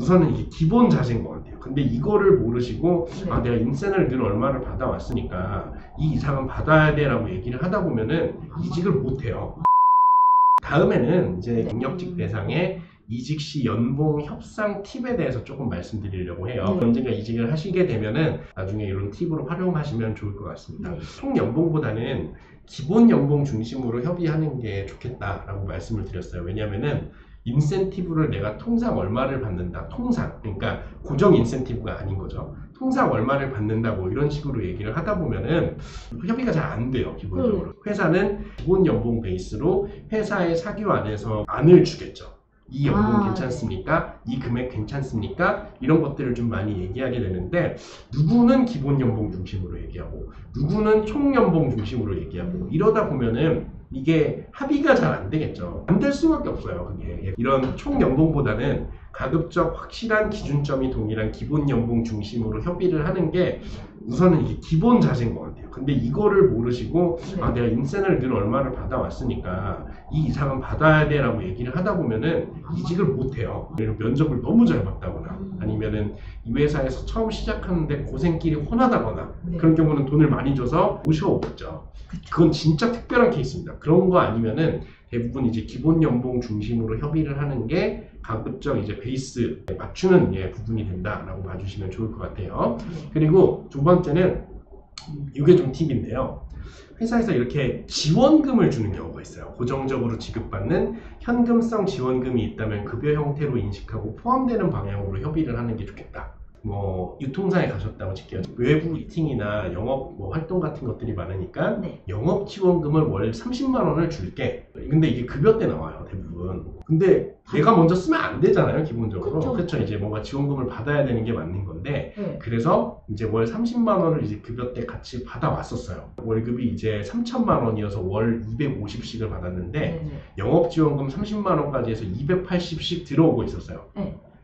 우선은 이게 기본 자세인 것 같아요. 근데 이거를 모르시고 아 내가 인센을 늘 얼마를 받아왔으니까 이 이상은 받아야 돼 라고 얘기를 하다 보면은 이직을 못해요. 다음에는 이제 경력직 대상의 이직 시 연봉 협상 팁에 대해서 조금 말씀드리려고 해요. 언젠가 이직을 하시게 되면은 나중에 이런 팁으로 활용하시면 좋을 것 같습니다. 총 연봉보다는 기본 연봉 중심으로 협의하는 게 좋겠다라고 말씀을 드렸어요. 왜냐면은 인센티브를 내가 통상 얼마를 받는다. 통상. 그러니까 고정 인센티브가 아닌 거죠. 통상 얼마를 받는다 뭐 이런 식으로 얘기를 하다 보면은 협의가 잘 안 돼요. 기본적으로. 회사는 기본 연봉 베이스로 회사의 사규 안에서 안을 주겠죠. 이 연봉 괜찮습니까? 이 금액 괜찮습니까? 이런 것들을 좀 많이 얘기하게 되는데 누구는 기본 연봉 중심으로 얘기하고 누구는 총 연봉 중심으로 얘기하고 이러다 보면은 이게 합의가 잘 안 되겠죠. 안 될 수밖에 없어요. 그게 이런 총 연봉보다는 가급적 확실한 기준점이 동일한 기본 연봉 중심으로 협의를 하는 게 우선은 이게 기본 자세인 것 같아요. 근데 이거를 모르시고 아 내가 인센을 늘 얼마를 받아왔으니까 이 이상은 받아야 돼 라고 얘기를 하다 보면은 이직을 못해요. 면접을 너무 잘 봤다거나 아니면은 이 회사에서 처음 시작하는데 고생길이 훤하다거나 그런 경우는 돈을 많이 줘서 모셔오겠죠. 그건 진짜 특별한 케이스입니다. 그런 거 아니면은 대부분 이제 기본 연봉 중심으로 협의를 하는 게 가급적 이제 베이스 맞추는 부분이 된다라고 봐주시면 좋을 것 같아요. 그리고 두 번째는 이게 좀 팁인데요. 회사에서 이렇게 지원금을 주는 경우가 있어요. 고정적으로 지급받는 현금성 지원금이 있다면 급여 형태로 인식하고 포함되는 방향으로 협의를 하는 게 좋겠다. 뭐 유통사에 가셨다고 칠게요. 외부 미팅이나 영업 활동 같은 것들이 많으니까 영업 지원금을 월 30만 원을 줄게. 근데 이게 급여 때 나와요, 대부분. 근데 내가 먼저 쓰면 안 되잖아요, 기본적으로. 그렇죠. 이제 뭔가 지원금을 받아야 되는 게 맞는 건데 그래서 이제 월 30만 원을 이제 급여 때 같이 받아왔었어요. 월급이 이제 3천만 원이어서 월 250씩을 받았는데 영업 지원금 30만 원까지 해서 280씩 들어오고 있었어요.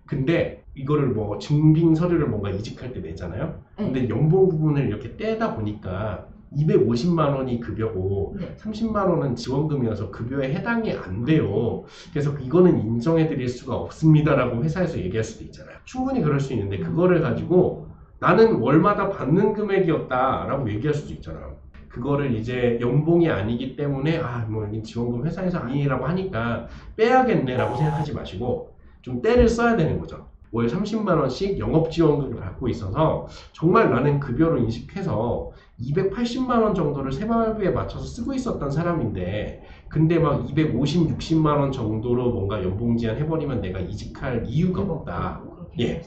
근데 이거를 뭐 증빙 서류를 뭔가 이직할 때 내잖아요. 근데 연봉 부분을 이렇게 떼다 보니까 250만 원이 급여고 30만 원은 지원금이어서 급여에 해당이 안 돼요. 그래서 이거는 인정해 드릴 수가 없습니다라고 회사에서 얘기할 수도 있잖아요. 충분히 그럴 수 있는데 그거를 가지고 나는 월마다 받는 금액이었다라고 얘기할 수도 있잖아요. 그거를 이제 연봉이 아니기 때문에 뭐 지원금 회사에서 아니라고 하니까 빼야겠네라고 생각하지 마시고 좀 떼를 써야 되는 거죠. 월 30만 원씩 영업지원금을 받고 있어서 정말 나는 급여로 인식해서 280만 원 정도를 생활비에 맞춰서 쓰고 있었던 사람인데 근데 막 250, 60만 원 정도로 뭔가 연봉 제한 해버리면 내가 이직할 이유가 없다.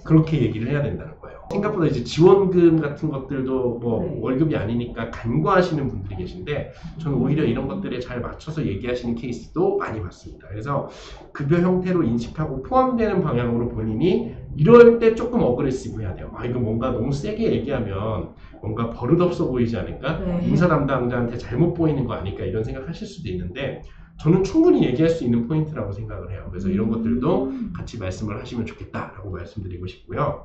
그렇게 얘기를 해야 된다는 거예요. 생각보다 이제 지원금 같은 것들도 뭐 월급이 아니니까 간과하시는 분들이 계신데 저는 오히려 이런 것들에 잘 맞춰서 얘기하시는 케이스도 많이 봤습니다. 그래서 급여 형태로 인식하고 포함되는 방향으로 본인이 이럴 때 조금 어그레시브 해야 돼요. 이거 뭔가 너무 세게 얘기하면 뭔가 버릇없어 보이지 않을까? 인사 담당자한테 잘못 보이는 거 아닐까? 이런 생각하실 수도 있는데 저는 충분히 얘기할 수 있는 포인트라고 생각을 해요. 그래서 이런 것들도 같이 말씀을 하시면 좋겠다라고 말씀드리고 싶고요.